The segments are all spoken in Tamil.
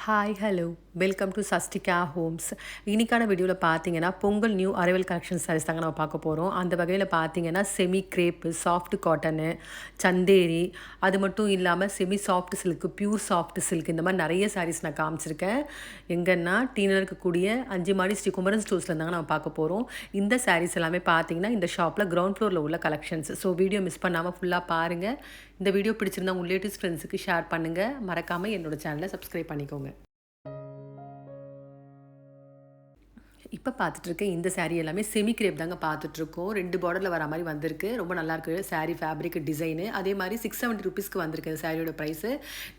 Hi hello welcome to Sastika homes. இன்னைக்கான வீடியோவில் பார்த்தீங்கன்னா Pongal new arrival collection sarees தாங்க நம்ம பார்க்க போகிறோம். அந்த வகையில் பார்த்தீங்கன்னா semi crepe, soft cotton, Chanderi, அது மட்டும் இல்லாமல் semi soft silk, pure soft silk, இந்த மாதிரி நிறைய சாரீஸ் நான் காமிச்சிருக்கேன். எங்கன்னா டீனர் இருக்கக்கூடிய 5 மாடி ஸ்ரீ குமரன் ஸ்டோர்ஸில் இருந்தாங்க நம்ம பார்க்க போகிறோம். இந்த சாரீஸ் எல்லாமே பார்த்தீங்கன்னா இந்த ஷாப்பில் கிரவுண்ட் ஃப்ளோரில் உள்ள கலெக்ஷன்ஸ். ஸோ வீடியோ மிஸ் பண்ணாமல் ஃபுல்லாக பாருங்கள். இந்த வீடியோ பிடிச்சிருந்தா உங்கள் ரிலேட்டிவ்ஸ் ஃப்ரெண்ட்ஸுக்கு ஷேர் பண்ணுங்கள். மறக்காமல் என்னோட சேனலை சப்ஸ்கிரைப் பண்ணிக்கோங்க. இப்போ பார்த்துட்ருக்க இந்த சாரீ எல்லாமே செமி கிரேப் தாங்க பார்த்துட்ருக்கோம். 2 பார்டரில் வர மாதிரி வந்திருக்கு. ரொம்ப நல்லாயிருக்கு சாரீ ஃபேப்ரிக் டிசைனு. அதே மாதிரி 670 ருபீஸ்க்கு வந்திருக்கு இந்த சாரியோட ப்ரைஸு.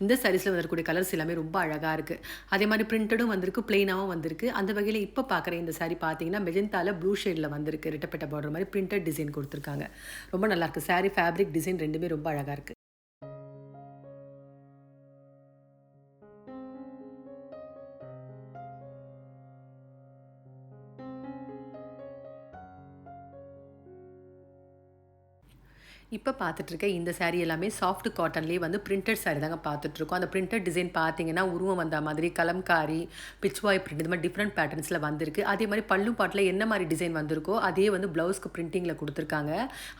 இந்த சாரீஸில் வரக்கூடிய கலர்ஸ் எல்லாமே ரொம்ப அழகாக இருக்குது. அதே மாதிரி பிரிண்டடும் வந்திருக்கு, பிளெயினாகவும் வந்திருக்கு. அந்த வகையில் இப்போ பார்க்குற இந்த சாரீ பார்த்தீங்கன்னா மெஜந்தாவில் ப்ளூ ஷேடில் வந்திருக்கு. ரெட்டப்பட்ட பார்டர் மாதிரி பிரிண்டட் டிசைன் கொடுத்துருக்காங்க. ரொம்ப நல்லாயிருக்கு. சாரீ ஃபேப்ரிக் டிசைன் ரெண்டுமே ரொம்ப அழகாக இருக்குது. இப்போ பார்த்துட்ருக்க இந்த சாரீ எல்லாமே சாஃப்ட் காட்டன்லேயே வந்து பிரிண்டட் சாரீ தாங்க பார்த்துட்ருக்கோம். அந்த பிரிண்டட் டிசைன் பார்த்தீங்கன்னா உருவம் வந்த மாதிரி கலம்காரி, பிச்வாய் பிரிண்ட், இந்த மாதிரி டிஃப்ரெண்ட் பேட்டர்ன்ஸில் வந்திருக்கு. அதே மாதிரி பல்லு பாட்டில் என்ன மாதிரி டிசைன் வந்திருக்கோ அதே வந்து ப்ளவுஸ்க்கு பிரிண்டிங்கில் கொடுத்துருக்காங்க.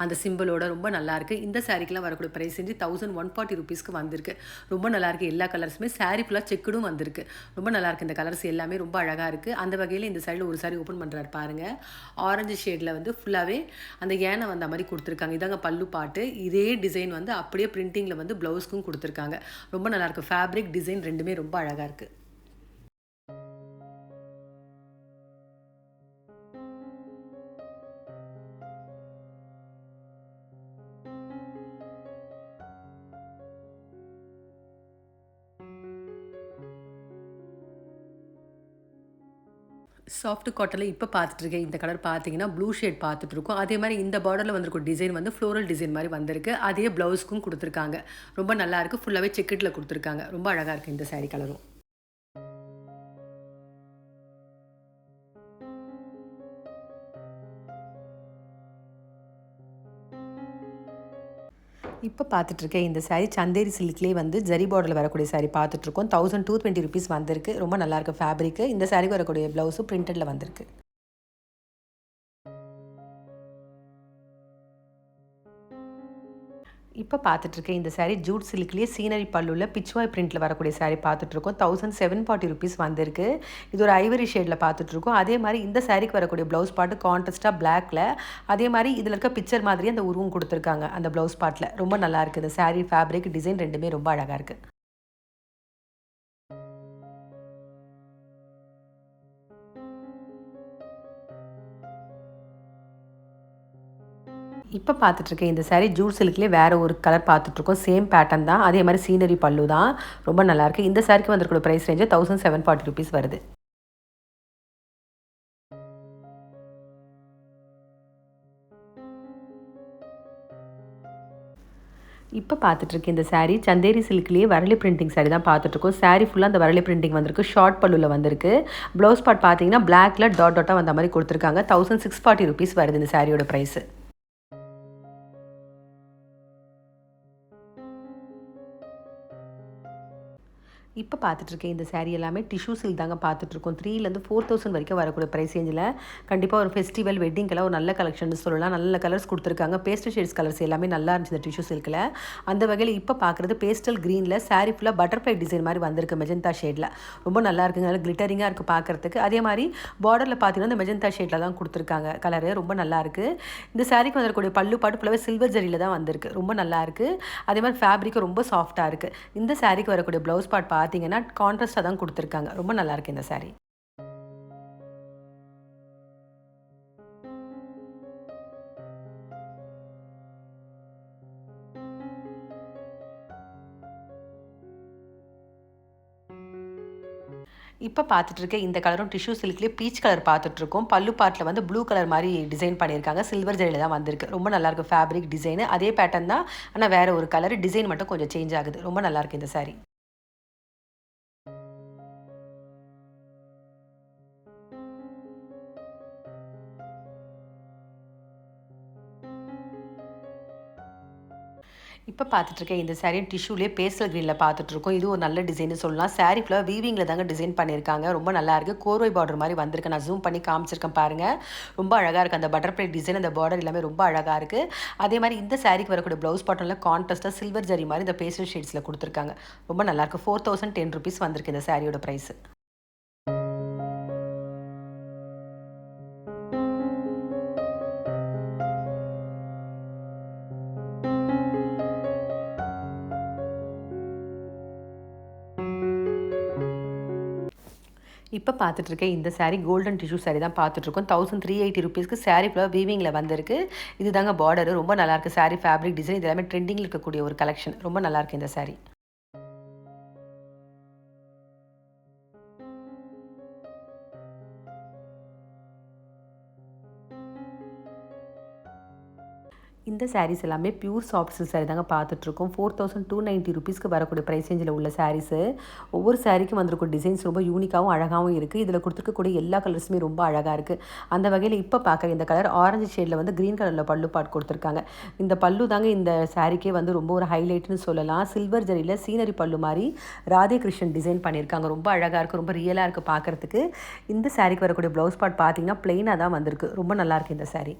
அந்த சிம்பிளோட ரொம்ப நல்லாயிருக்கு. இந்த சாரீக்கெலாம் வரக்கூடிய ப்ரைஸ் 1140 ருபீஸ்க்கு வந்திருக்கு. ரொம்ப நல்லாயிருக்கு. எல்லா கலர்ஸுமே சாரீ ஃபுல்லாக செக்குடும் வந்திருக்கு. ரொம்ப நல்லாயிருக்கு. இந்த கலர்ஸ் எல்லாமே ரொம்ப அழகாக இருக்குது. அந்த வகையில் இந்த சாரியில் ஒரு சாரீ ஓப்பன் பண்ணுறாரு பாருங்கள். ஆரஞ்சு ஷேடில் வந்து ஃபுல்லாகவே அந்த ஏனை வந்த மாதிரி கொடுத்துருக்காங்க. இதாங்க பல்லு பாட்டு. இதே டிசைன் வந்து அப்படியே பிரிண்டிங்கில் வந்து ப்ளவுஸ்க்கும் கொடுத்துருக்காங்க. ரொம்ப நல்லாயிருக்கு. ஃபேப்ரிக் டிசைன் ரெண்டுமே ரொம்ப அழகாக இருக்குது. சாஃப்ட் காட்டனில் இப்போ பார்த்துட்ருக்கேன் இந்த கலர் பார்த்தீங்கன்னா ப்ளூ ஷேட் பார்த்துட்ருக்கோம். அதே மாதிரி இந்த பார்டரில் வந்திருக்க டிசைன் வந்து ஃப்ளோரல் டிசைன் மாதிரி வந்திருக்கு. அதே ப்ளவுஸ்க்கும் கொடுத்துருக்காங்க. ரொம்ப நல்லாயிருக்கு. ஃபுல்லாகவே செக்கெட்டில் கொடுத்துருக்காங்க. ரொம்ப அழகாக இருக்குது இந்த சாரீ கலரும். இப்போ பார்த்துட்ருக்கேன் இந்த சாரீ சந்தேரி சில்க்லேயே வந்து ஜரி பார்டரில் வரக்கூடிய சாரீ பார்த்துட்ருக்கோம். 1220 ருபீஸ் வந்திருக்கு. ரொம்ப நல்லாயிருக்கு ஃபேப்ரிக்கு. இந்த சாரீக்கு வரக்கூடிய ப்ளவுஸும் பிரிண்டடில் வந்திருக்கு. இப்போ பார்த்துட்ருக்கேன் இந்த சாரீ ஜூட் சில்க்லேயே சீனரி பல்லுவில் பிச்வாய் பிரிண்டில் வரக்கூடிய சாரீ பார்த்துட்ருக்கோம். 1740 ருபீஸ் வந்திருக்கு. இது ஒரு ஐவரி ஷேடில் பார்த்துட்ருக்கோம். அதே மாதிரி இந்த சாரீக்கு வரக்கூடிய ப்ளவுஸ் பாட்டு கான்ட்ராஸ்ட்டாக பிளாக்ல, அதே மாதிரி இதில் இருக்க பிக்சர் மாதிரி அந்த உருவம் கொடுத்துருக்காங்க அந்த ப்ளவுஸ் பாட்டில். ரொம்ப நல்லாயிருக்கு. இந்த சாரீ ஃபேப்ரிக் டிசைன் ரெண்டுமே ரொம்ப அழகாக இருக்குது. இப்போ பார்த்துட்ருக்கேன் இந்த சாரீ ஜூட் சில்க்லேயே வேறு ஒரு கலர் பார்த்துட்ருக்கோம். சேம் பேட்டர்ன் தான். அதே மாதிரி சீனரி பல்லு தான். ரொம்ப நல்லாயிருக்கு. இந்த சாரீக்கு வந்திருக்கிற ப்ரைஸ் ரேஞ்சு 1740 ருபீஸ் வருது. இப்போ பார்த்துட்ருக்கேன் இந்த சாரீ சந்தேரி சில்க்லேயே வரலி பிரிண்டிங் சாரீ தான் பார்த்துட்ருக்கோம். சாரீ ஃபுல்லாக அந்த வரலி பிரிண்டிங் வந்திருக்கு. ஷார்ட் பல்லுவில் வந்திருக்கு. ப்ளவுஸ் பார்ட் பார்த்தீங்கன்னா பிளாக்ல டாட் டாட்டாக வந்த மாதிரி கொடுத்துருக்காங்க. 1640 ருபீஸ் வருது இந்த சாரியோட ப்ரைஸு. இப்போ பார்த்துட்ருக்கேன் இந்த சாரீ எல்லாமே டிஷ்யூ சில்க் தாங்க பார்த்துட்ருக்கோம். 3,000 4000 வரைக்கும் வரக்கூடிய ப்ரைஸ் ரேஞ்சில் கண்டிப்பாக ஒரு ஃபெஸ்டிவல் வெட்டிங்கெல்லாம் ஒரு நல்ல கலெக்ஷன் சொல்லலாம். நல்ல கலர்ஸ் கொடுத்துருக்காங்க. பேஸ்டல் ஷேட்ஸ் கலர்ஸ் எல்லாமே நல்லா இருந்துச்சு இந்த டிஷ்யூ சில்கில். அந்த வகையில் இப்போ பார்க்குறது பேஸ்டல் க்ரீனில் சாரீ ஃபுல்லாக பட்டர்ஃப்ளை டிசைன் மாதிரி வந்திருக்கு மெஜந்தா ஷேடில். ரொம்ப நல்லா இருக்குங்க. நல்லா கிளிட்டரிங்காக இருக்குது பார்க்குறதுக்கு. அதே மாதிரி பார்டரில் பார்த்தீங்கன்னா இந்த மெஜந்தா ஷேடில் தான் கொடுத்துருக்காங்க கலரு. ரொம்ப நல்லாயிருக்கு. இந்த சாரீக்கு வந்திருக்கக்கூடிய பல்லு பாட்டு ஃபுல்லாகவே சில்வர் ஜரியில் தான் வந்திருக்கு. ரொம்ப நல்லாயிருக்கு. அதே மாதிரி ஃபேப்ரிக்கும் ரொம்ப சாஃப்ட்டாக இருக்குது. இந்த சாரீக்கு வரக்கூடிய ப்ளவுஸ் பார்ட் பார்த்தீங்கன்னா கான்ட்ராஸ்டாக தான் கொடுத்துருக்காங்க. ரொம்ப நல்லாயிருக்கு இந்த சாரீ. இப்போ பார்த்துட்ருக்க இந்த கலரும் டிஷ்யூ சில்க்லேயே பீச் கலர் பார்த்துட்ருக்கோம். பல்லு பார்ட்டில் வந்து ப்ளூ கலர் மாதிரி டிசைன் பண்ணியிருக்காங்க. சில்வர் ஜரியில் தான் வந்திருக்கு. ரொம்ப நல்லாயிருக்கு ஃபேப்ரிக் டிசைனு. அதே பேட்டர்ன் தான். ஆனால் வேறு ஒரு கலர் டிசைன் மட்டும் கொஞ்சம் சேஞ்ச் ஆகுது. ரொம்ப நல்லாயிருக்கு இந்த சாரீ. இப்போ பார்த்துட்ருக்கேன் இந்த சாரீ டிஷ்யூலேயே பேஸ்டல் க்ரீனில் பார்த்துட்ருக்கோம். இது ஒரு நல்ல டிசைன்னு சொல்லலாம். சாரீ ஃபுல்லாக வீவிங்கில் தாங்க டிசைன் பண்ணியிருக்காங்க. ரொம்ப நல்லாயிருக்கு. கோர்வை பார்டர் மாதிரி வந்திருக்கு. நான் ஜூம் பண்ணி காமிச்சிருக்கேன் பாருங்கள். ரொம்ப அழகாக இருக்குது. அந்த பட்டர்ஃப்ளை டிசைன், அந்த பார்டர் எல்லாமே ரொம்ப அழகாக இருக்குது. அதே மாதிரி இந்த சாரீக்கு வரக்கூடிய ப்ளவுஸ் பாட்டனில் கான்ட்ராஸ்ட்டாக சில்வர் ஜரி மாதிரி இந்த பேஸ்டல் ஷேட்ஸில் கொடுத்துருக்காங்க. ரொம்ப நல்லாயிருக்கு. 4010 rupees வந்திருக்கு இந்த சாரியோட ப்ரைஸு. இப்போ பார்த்துட்ருக்கேன் இந்த சாரீ கோல்டன் டிஷ்யூ சாரீ தான் பார்த்துட்ருக்கோம். 1380 rupeesக்கு சாரீ ஃபுல்லாக வீவிங்கில் வந்திருக்கு. இது தாங்க பார்டரு. ரொம்ப நல்லாயிருக்கு. சாரீ ஃபேப்ரிக் டிசைன் இது எல்லாமே ட்ரெண்டிங்கில் இருக்கக்கூடிய ஒரு கலெக்ஷன். ரொம்ப நல்லாயிருக்கு இந்த சாரீ. இந்த சாரீஸ் எல்லாமே பியூர் சாஃப்ட் சில்க் சாரீ தாங்க பார்த்துட்ருக்கோம். 4290 rupeesக்கு வரக்கூடிய ப்ரைஸ் ரேஞ்சில் உள்ள சாரீஸு. ஒவ்வொரு சாரீக்கும் வந்திருக்கும் டிசைன்ஸ் ரொம்ப யூனிக்காகவும் அழகாகவும் இருக்குது. இதில் கொடுத்துருக்கக்கூடிய எல்லா கலர்ஸுமே ரொம்ப அழகாக இருக்குது. அந்த வகையில் இப்போ பார்க்குற இந்த கலர் ஆரஞ்சு ஷேடில் வந்து க்ரீன் கலரில் பல்லு பாட் கொடுத்துருக்காங்க. இந்த பல்லு தாங்க இந்த சாரீக்கே வந்து ரொம்ப ஒரு ஹைலைட்னு சொல்லலாம். சில்வர் ஜரியில் சீனரி பல்லு மாதிரி ராதே கிருஷ்ணன் டிசைன் பண்ணியிருக்காங்க. ரொம்ப அழகாக இருக்குது. ரொம்ப ரியலாக இருக்குது பார்க்குறதுக்கு. இந்த சாரீக்கு வரக்கூடிய ப்ளவுஸ் பாட் பார்த்தீங்கன்னா ப்ளெயினாக தான் வந்திருக்கு. ரொம்ப நல்லாயிருக்கு இந்த சாரீ.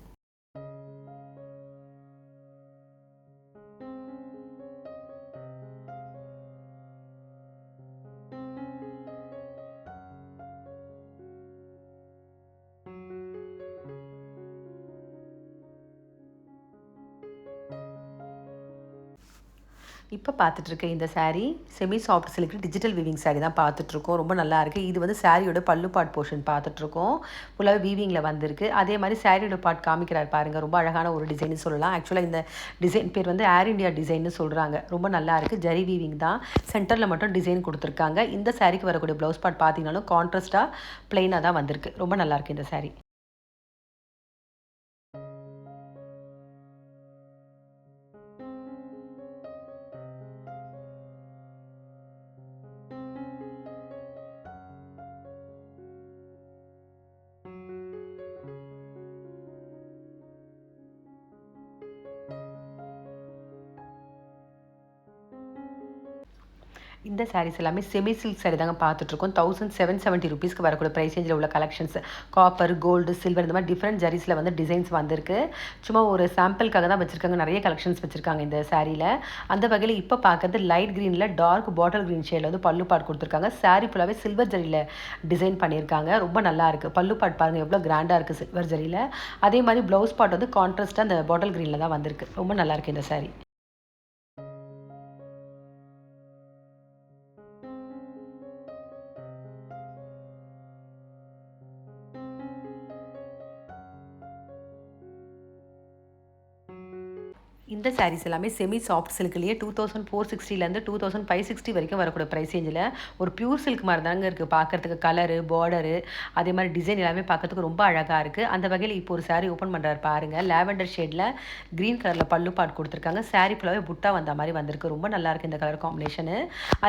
இப்போ பார்த்துட்ருக்க இந்த sari semi soft silk digital weaving sari தான் பார்த்துட்ருக்கோம். ரொம்ப நல்லாயிருக்கு. இது வந்து சாரியோட பல்லு பாட் போர்ஷன் பார்த்துட்ருக்கோம். ஃபுல்லாகவே வீவிங்கில் வந்திருக்கு. அதே மாதிரி சாரியோட பாட் காமிக்கிறார் பாருங்கள். ரொம்ப அழகான ஒரு டிசைன்னு சொல்லலாம். ஆக்சுவலாக இந்த டிசைன் பேர் வந்து ஏர் இண்டியா டிசைன்னு சொல்கிறாங்க. ரொம்ப நல்லாயிருக்கு. ஜரி வீவிங் தான். சென்டரில் மட்டும் டிசைன் கொடுத்துருக்காங்க. இந்த சாரீக்கு வரக்கூடிய ப்ளவுஸ் பாட் பார்த்தீங்கன்னாலும் கான்ட்ராஸ்ட்டாக ப்ளெயினாக தான் வந்திருக்கு. ரொம்ப நல்லாயிருக்கு இந்த சாரீ. இந்த சாரீஸ் எல்லாமே செமி சில்க் சாரீ தாங்க பார்த்துட்ருக்கோம். 1770 rupeesக்கு வரக்கூடிய ப்ரைஸ் ரேஞ்சில் உள்ள கலெக்ஷன்ஸ். காப்பர், கோல்டு, சில்வர் இந்த மாதிரி டிஃப்ரெண்ட் ஜரீஸில் வந்து டிசைன்ஸ் வந்திருக்கு. சும்மா ஒரு சாம்பிளுக்காக தான் வச்சுருக்காங்க. நிறைய கலெக்ஷன்ஸ் வச்சுருக்காங்க இந்த சாரியில். அந்த வகையில் இப்போ பார்க்குறது லைட் க்ரீனில் டார்க் பாட்டில் க்ரீன் ஷேடில் வந்து பல்லு பாட் கொடுத்துருக்காங்க. சாரீ ஃபுல்லாகவே சில்வர் ஜரியில் டிசைன் பண்ணியிருக்காங்க. ரொம்ப நல்லாயிருக்கு. பல்லு பாட் பாருங்கள் எவ்வளோ கிராண்டாக இருக்குது சில்வர் ஜரியில். அதே மாதிரி ப்ளவுஸ் பாட் வந்து கான்ட்ராஸ்ட்டாக அந்த பாட்டில் க்ரீனில் தான் வந்திருக்கு. ரொம்ப நல்லாயிருக்கு இந்த சாரீ. இந்த சாரீஸ் எல்லாமே செமி சாஃப்ட் சில்க்லேயே 2460லேருந்து 2560 வரைக்கும் வரக்கூடிய ப்ரைஸ் ரேஞ்சில் ஒரு பியூர் சில்க் மாதிரி தாங்க இருக்குது பார்க்குறதுக்கு. கலரு, பார்டரு, அதே மாதிரி டிசைன் எல்லாமே பார்க்கறதுக்கு ரொம்ப அழகாக இருக்குது. அந்த வகையில் இப்போ ஒரு சாரீ ஓப்பன் பண்ணுறாரு பாருங்கள். லாவெண்டர் ஷேடில் க்ரீன் கலரில் பல்லு பாட் கொடுத்துருக்காங்க. சாரீ ஃபுல்லாகவே புட்டா வந்த மாதிரி வந்திருக்கு. ரொம்ப நல்லாயிருக்கு இந்த கலர் காம்பினேஷனு.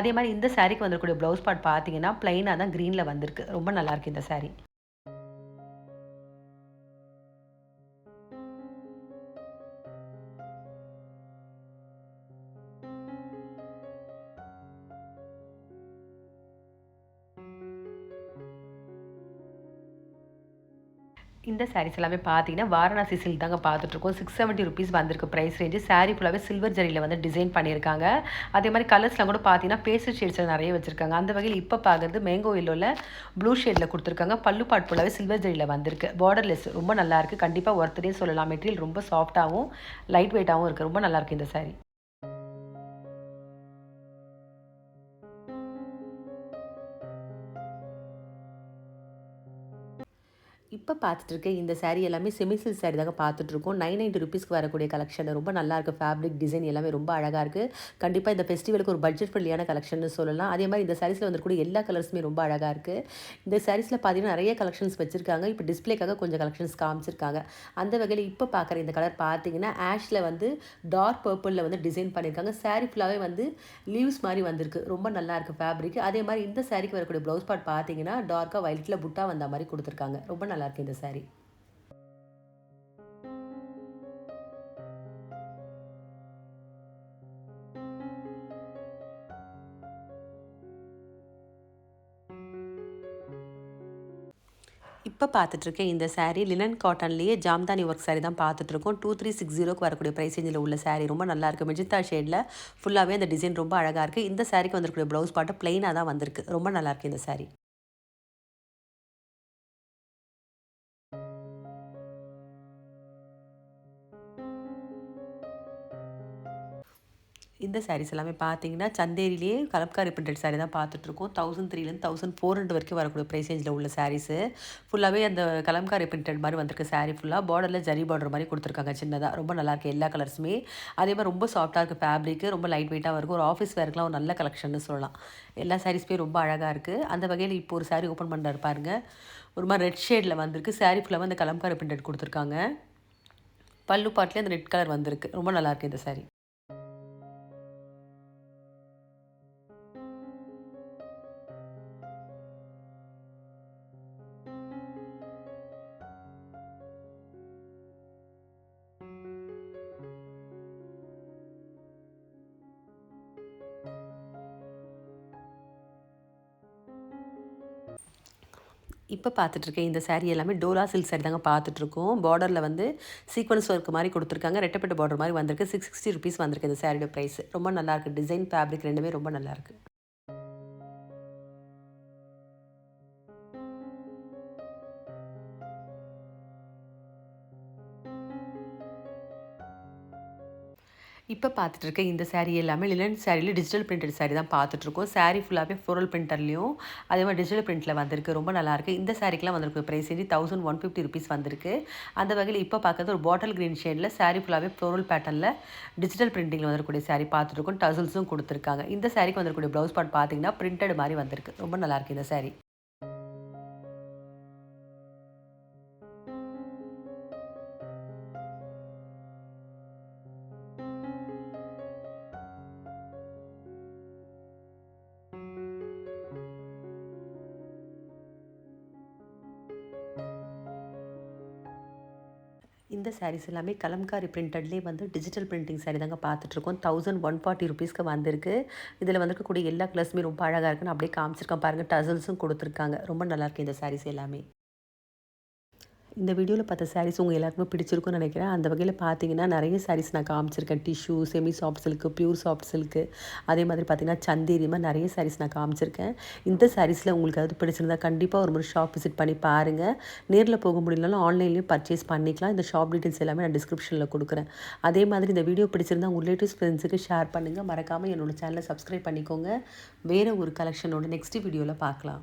அதே மாதிரி இந்த சாரீக்கு வந்திருக்கக்கூடிய ப்ளவுஸ் பாட் பார்த்தீங்கன்னா ப்ளைனாக தான் க்ரீனில் வந்திருக்கு. ரொம்ப நல்லாயிருக்கு இந்த சாரீ. இந்த சாரீஸ் எல்லாமே பார்த்தீங்கன்னா வாரணாசி சில்க் தாங்க பார்த்துட்ருக்கோம். 670 rupees வந்திருக்கு ப்ரைஸ் ரேஞ்சு. சாரீ ஃபுல்லாகவே சில்வர் ஜரியில் வந்து டிசைன் பண்ணியிருக்காங்க. அதே மாதிரி கலர்ஸ்லாம் கூட பார்த்தீங்கன்னா பேஸ்டல் ஷேட்ஸில் நிறைய வச்சுருக்காங்க. அந்த வகையில் இப்போ பார்க்குறது மேங்கோ எல்லோவில் ப்ளூ ஷேடில் கொடுத்துருக்காங்க. பல்லு பாட் ஃபுல்லாகவே சில்வர் ஜரியில் வந்திருக்கு. பார்டர்லெஸ் ரொம்ப நல்லாயிருக்கு. கண்டிப்பாக ஒர்த்தனே சொல்லலாம். மெட்டீரியல் ரொம்ப சாஃப்ட்டாகவும் லைட் வெயிட்டாகவும் இருக்குது. ரொம்ப நல்லாயிருக்கு இந்த சாரீ. இப்போ பார்த்துட்ருக்க இந்த சாரீ எல்லாமே செமி சில்க் சாரீ தாங்க பார்த்துட்ருக்கோம். 990 rupeesக்கு வரக்கூடிய கலெக்ஷன். ரொம்ப நல்லாயிருக்கு. ஃபேப்ரிக் டிசைன் எல்லாமே ரொம்ப அழகாக இருக்குது. கண்டிப்பாக இந்த ஃபெஸ்டிவலுக்கு ஒரு பட்ஜெட் ஃப்ரெண்ட்லியான கலெக்ஷன் சொல்லலாம். அதே மாதிரி இந்த சாரீஸில் வந்துருக்கூடிய எல்லா கலர்ஸுமே ரொம்ப அழகாக இருக்குது. இந்த சாரீஸில் பார்த்தீங்கன்னா நிறைய கலெக்ஷன்ஸ் வச்சுருக்காங்க. இப்போ டிஸ்பிளேக்காக கொஞ்சம் கலெக்ஷன்ஸ் காமிச்சிருக்காங்க. அந்த வகையில் இப்போ பார்க்குற இந்த கலர் பார்த்தீங்கன்னா ஆஷில் வந்து டார்க் பர்பிளில் வந்து டிசைன் பண்ணியிருக்காங்க. சாரீ ஃபுல்லாகவே வந்து லீவ்ஸ் மாதிரி வந்திருக்கு. ரொம்ப நல்லாயிருக்கு ஃபேப்ரிக். அதே மாதிரி இந்த சாரீக்கு வரக்கூடிய ப்ளவுஸ் பார்ட் பார்த்தீங்கன்னா டார்க்காக வயலட்டில் புட்டா வந்த மாதிரி கொடுத்துருக்காங்க. ரொம்ப நல்லாயிருக்கு இந்த சாரீ. இப்போ பார்த்துட்ருக்க இந்த saree லினன் காட்டன்லேயே ஜாம்தானி ஒர்க் saree தான் பார்த்துட்ருக்கோம். 2360க்கு வரக்கூடிய ப்ரைஸ் ரேஞ்சில் உள்ள saree ரொம்ப நல்லாயிருக்கு. மெஜந்தா ஷேடில் ஃபுல்லாகவே அந்த டிசைன் ரொம்ப அழகாக இருக்குது. இந்த சாரீக்கு வந்திருக்கக்கூடிய ப்ளவுஸ் பாட்டு ப்ளைனாக தான் வந்திருக்கு. ரொம்ப நல்லாயிருக்கு இந்த saree. இந்த சாரீஸ் எல்லாமே பார்த்தீங்கன்னா சந்தேரியிலேயே கலம்காரி பிரிண்டட் சாரீ தான் பார்த்துட்ருக்கோம். 1300லேருந்து 1400 வரைக்கும் வரக்கூடிய ப்ரைஸ் ரேஞ்சில் உள்ள சாரீஸு ஃபுல்லாகவே அந்த கலம்காரி பிரிண்டட் மாதிரி வந்திருக்கு. சாரீ ஃபுல்லாக பார்டரில் ஜரி பார்டர் மாதிரி கொடுத்துருக்காங்க சின்னதாக. ரொம்ப நல்லாயிருக்கு எல்லா கலர்ஸுமே. அதே மாதிரி ரொம்ப சாஃப்ட்டாக இருக்குது ஃபேப்ரிக்கு. ரொம்ப லைட் வெயிட்டாக இருக்கும். ஒரு ஆஃபீஸ் வேர்க்குலாம் ஒரு நல்ல கலெக்ஷன்னு சொல்லலாம். எல்லா சாரீஸுமே ரொம்ப அழகாக இருக்குது. அந்த வகையில் இப்போ ஒரு சாரீ ஓப்பன் பண்ணுறாரு பாருங்க. ஒரு மாதிரி ரெட் ஷேடில் வந்திருக்கு. சாரீ ஃபுல்லாகவே அந்த கலம்காரி பிரிண்டட் கொடுத்துருக்காங்க. பல்லு பாட்டிலே அந்த ரெட் கலர் வந்திருக்கு. ரொம்ப நல்லாயிருக்கு இந்த சாரீ. இப்போ பார்த்துட்ருக்கேன் இந்த சாரீ எல்லாமே டோலா சில்க் சாரீ தாங்க பார்த்துட்ருக்கோம். பார்டரில் வந்து சீக்வன்ஸ் ஒர்க் மாதிரி கொடுத்துருக்காங்க. ரெட்டப்பட்ட பார்டர் மாதிரி வந்திருக்கு. 660 ருபீஸ் வந்திருக்கு இந்த சாரியோட ப்ரைஸ். ரொம்ப நல்லாயிருக்கு. டிசைன் ஃபேப்ரிக் ரெண்டுமே ரொம்ப நல்லாயிருக்கு. இப்போ பார்த்துட்ருக்க இந்த சாரீ எல்லாமே லினன் சாரியில் டிஜிட்டல் பிரிண்டட் சாரீ தான் பார்த்துட்ருக்கோம். சாரீ ஃபுல்லாகவே ஃப்ளோரல் பிரிண்டர்லேயும் அதே மாதிரி டிஜிட்டல் பிரிண்டில் வந்திருக்கு. ரொம்ப நல்லாயிருக்கு. இந்த சாரீக்கெலாம் வந்திருக்கு ப்ரைஸ் 1150 ருபீஸ் வந்திருக்கு. அந்த வகையில் இப்போ பார்க்குறது ஒரு பாட்டில் க்ரீன் ஷேடில் சாரீ ஃபுல்லாகவே ஃப்ளோரல் பேட்டர்னில் டிஜிட்டல் பிரிண்டிங்கில் வந்துருக்கூடிய சாரீ பார்த்துட்ருக்கோம். டசல்ஸும் கொடுத்துருக்காங்க. இந்த சாரீக்கு வந்திருக்கக்கூடிய ப்ளவுஸ் பார்ட் பார்த்தீங்கன்னா பிரிண்டட் மாதிரி வந்திருக்கு. ரொம்ப நல்லாயிருக்கு இந்த சாரீ. இந்த சாரீஸ் எல்லாமே கலம்காரி பிரிண்டட்லேயே வந்து டிஜிட்டல் பிரிண்டிங் சாரீ தாங்க பார்த்துட்ருக்கோம். 1140 ருபீஸ்க்கு வந்திருக்கு. இதில் வந்திருக்கக்கூடிய எல்லா கலர்ஸுமே ரொம்ப அழகாக இருக்குன்னு அப்படியே காமிச்சிருக்கேன் பாருங்கள். டசல்ஸும் கொடுத்துருக்காங்க. ரொம்ப நல்லாயிருக்கு இந்த சாரீஸ் எல்லாமே. இந்த வீடியோவில் பார்த்த சாரீஸ் உங்கள் எல்லாருக்குமே பிடிச்சிருக்கும்னு நினைக்கிறேன். அந்த வகையில் பார்த்தீங்கன்னா நிறைய சாரீஸ் நான் காமிச்சிருக்கேன். Tissue, semi soft silk, pure soft silk, அதே மாதிரி பார்த்தீங்கன்னா சந்தேரி மாதிரி நிறைய சாரீஸ் நான் காமிச்சிருக்கேன். இந்த சாரீஸில் உங்களுக்கு அது பிடிச்சிருந்தா கண்டிப்பாக ஒரு முறை ஷாப் விசிட் பண்ணி பாருங்கள். நேரில் போக முடியலனாலும் ஆன்லைன்லேயும் பர்ச்சேஸ் பண்ணிக்கலாம். இந்த ஷாப் டீட்டெயில்ஸ் எல்லாமே நான் டிஸ்கிரிப்ஷனில் கொடுக்குறேன். அதே மாதிரி இந்த வீடியோ பிடிச்சிருந்தா உங்கள் ரிலேட்டிவ்ஸ் ஃப்ரெண்ட்ஸுக்கு ஷேர் பண்ணுங்கள். மறக்காமல் என்னோடய சேனலை சப்ஸ்கிரைப் பண்ணிக்கோங்க. வேறு ஒரு கலெக்ஷனோட நெக்ஸ்ட் வீடியோவில் பார்க்கலாம்.